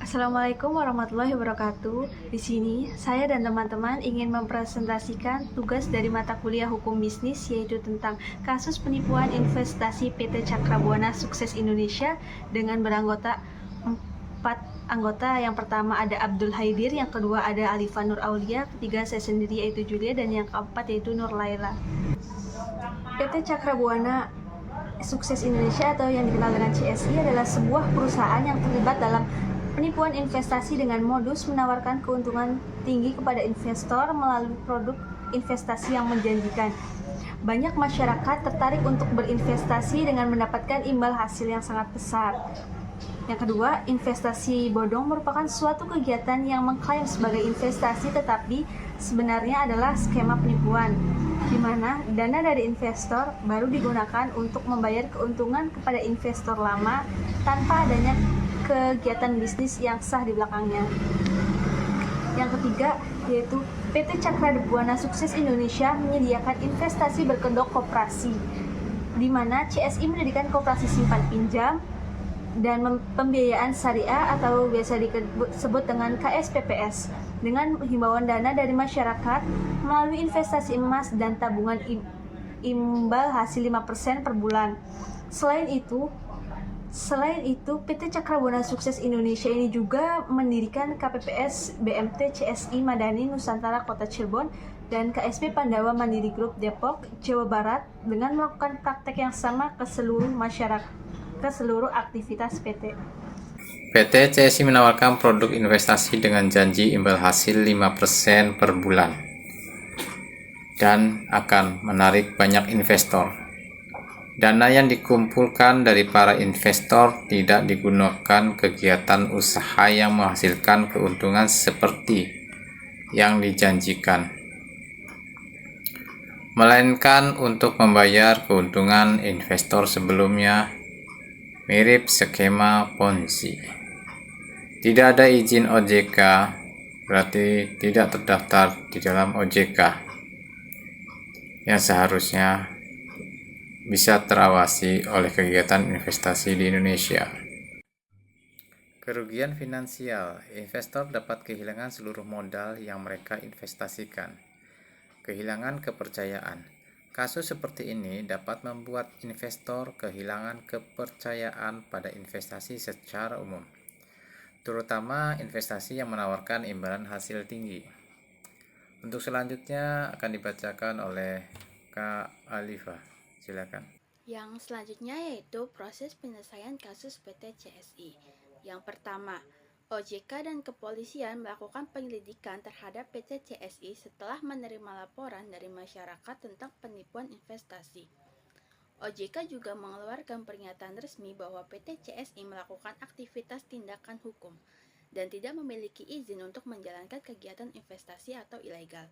Assalamualaikum warahmatullahi wabarakatuh. Di sini, saya dan teman-teman ingin mempresentasikan tugas dari mata kuliah Hukum Bisnis, yaitu tentang kasus penipuan investasi PT Cakrabuana Sukses Indonesia dengan beranggota 4 anggota. Yang pertama ada Abdul Haidir, yang kedua ada Alifa Nur Aulia, ketiga saya sendiri yaitu Julia, dan yang keempat yaitu Nur Laila. PT Cakrabuana Sukses Indonesia atau yang dikenal dengan CSI adalah sebuah perusahaan yang terlibat dalam penipuan investasi dengan modus menawarkan keuntungan tinggi kepada investor melalui produk investasi yang menjanjikan. Banyak masyarakat tertarik untuk berinvestasi dengan mendapatkan imbal hasil yang sangat besar. Yang kedua, investasi bodong merupakan suatu kegiatan yang mengklaim sebagai investasi tetapi sebenarnya adalah skema penipuan, di mana dana dari investor baru digunakan untuk membayar keuntungan kepada investor lama tanpa adanya kegiatan bisnis yang sah di belakangnya. Yang ketiga, yaitu PT Cakrabuana Sukses Indonesia menyediakan investasi berkedok koperasi, di mana CSI mendirikan koperasi simpan pinjam dan pembiayaan syariah atau biasa disebut dengan KSPPS dengan himbauan dana dari masyarakat melalui investasi emas dan tabungan imbal hasil 5% per bulan. Selain itu, PT Cakrabuana Sukses Indonesia ini juga mendirikan KPPS BMT CSI Madani Nusantara Kota Cirebon dan KSP Pandawa Mandiri Group Depok, Jawa Barat dengan melakukan praktek yang sama ke seluruh aktivitas PT. PT CSI menawarkan produk investasi dengan janji imbal hasil 5% per bulan dan akan menarik banyak investor. Dana yang dikumpulkan dari para investor tidak digunakan kegiatan usaha yang menghasilkan keuntungan seperti yang dijanjikan, melainkan untuk membayar keuntungan investor sebelumnya, mirip skema Ponzi. Tidak ada izin OJK, berarti tidak terdaftar di dalam OJK, yang seharusnya bisa terawasi oleh kegiatan investasi di Indonesia. Kerugian finansial, investor dapat kehilangan seluruh modal yang mereka investasikan. Kehilangan kepercayaan. Kasus seperti ini dapat membuat investor kehilangan kepercayaan pada investasi secara umum, terutama investasi yang menawarkan imbalan hasil tinggi. Untuk selanjutnya akan dibacakan oleh Kak Alifa. Silakan. Yang selanjutnya yaitu proses penyelesaian kasus PT CSI. Yang pertama, OJK dan kepolisian melakukan penyelidikan terhadap PT CSI setelah menerima laporan dari masyarakat tentang penipuan investasi. OJK juga mengeluarkan pernyataan resmi bahwa PT CSI melakukan aktivitas tindakan hukum dan tidak memiliki izin untuk menjalankan kegiatan investasi atau ilegal.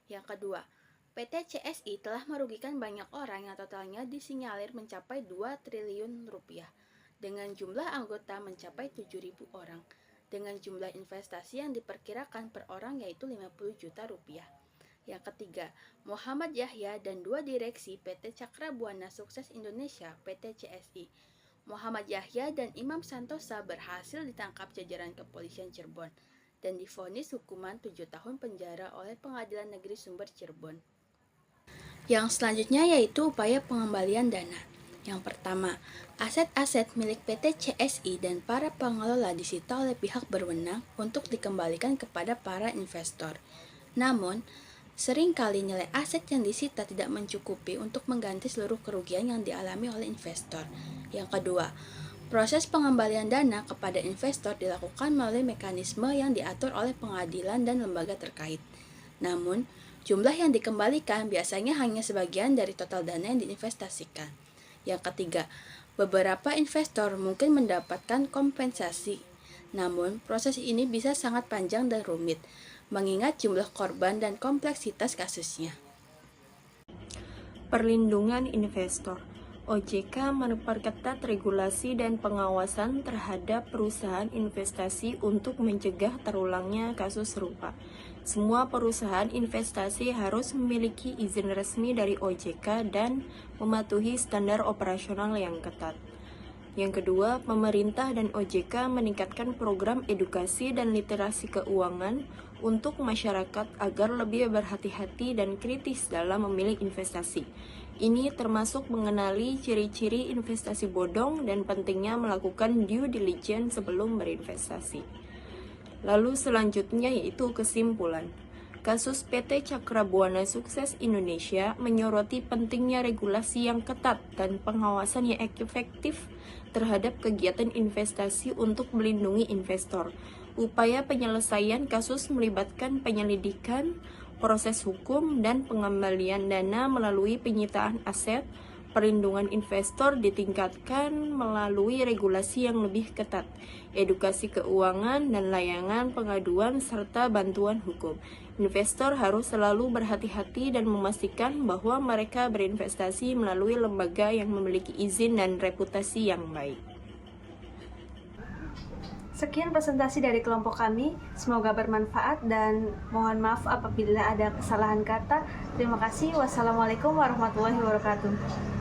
Yang kedua, PT CSI telah merugikan banyak orang yang totalnya disinyalir mencapai 2 triliun rupiah, dengan jumlah anggota mencapai 7.000 orang, dengan jumlah investasi yang diperkirakan per orang yaitu 50 juta rupiah. Yang ketiga, Muhammad Yahya dan 2 direksi PT Cakrabuana Sukses Indonesia PT CSI, Muhammad Yahya dan Imam Santosa berhasil ditangkap jajaran kepolisian Cirebon dan divonis hukuman 7 tahun penjara oleh Pengadilan Negeri Sumber Cirebon. Yang selanjutnya yaitu upaya pengembalian dana. Yang pertama, aset-aset milik PT CSI dan para pengelola disita oleh pihak berwenang untuk dikembalikan kepada para investor. Namun, seringkali nilai aset yang disita tidak mencukupi untuk mengganti seluruh kerugian yang dialami oleh investor. Yang kedua, proses pengembalian dana kepada investor dilakukan melalui mekanisme yang diatur oleh pengadilan dan lembaga terkait. Namun, jumlah yang dikembalikan biasanya hanya sebagian dari total dana yang diinvestasikan. Yang ketiga, beberapa investor mungkin mendapatkan kompensasi. Namun, proses ini bisa sangat panjang dan rumit, mengingat jumlah korban dan kompleksitas kasusnya. Perlindungan investor. OJK memperketat regulasi dan pengawasan terhadap perusahaan investasi untuk mencegah terulangnya kasus serupa. Semua perusahaan investasi harus memiliki izin resmi dari OJK dan mematuhi standar operasional yang ketat. Yang kedua, pemerintah dan OJK meningkatkan program edukasi dan literasi keuangan untuk masyarakat agar lebih berhati-hati dan kritis dalam memilih investasi. Ini termasuk mengenali ciri-ciri investasi bodong dan pentingnya melakukan due diligence sebelum berinvestasi. Lalu selanjutnya yaitu kesimpulan. Kasus PT Cakra Buana Sukses Indonesia menyoroti pentingnya regulasi yang ketat dan pengawasan yang efektif terhadap kegiatan investasi untuk melindungi investor. Upaya penyelesaian kasus melibatkan penyelidikan, proses hukum, dan pengembalian dana melalui penyitaan aset. Perlindungan investor ditingkatkan melalui regulasi yang lebih ketat, edukasi keuangan, dan layanan pengaduan serta bantuan hukum. Investor harus selalu berhati-hati dan memastikan bahwa mereka berinvestasi melalui lembaga yang memiliki izin dan reputasi yang baik. Sekian presentasi dari kelompok kami, semoga bermanfaat dan mohon maaf apabila ada kesalahan kata. Terima kasih. Wassalamualaikum warahmatullahi wabarakatuh.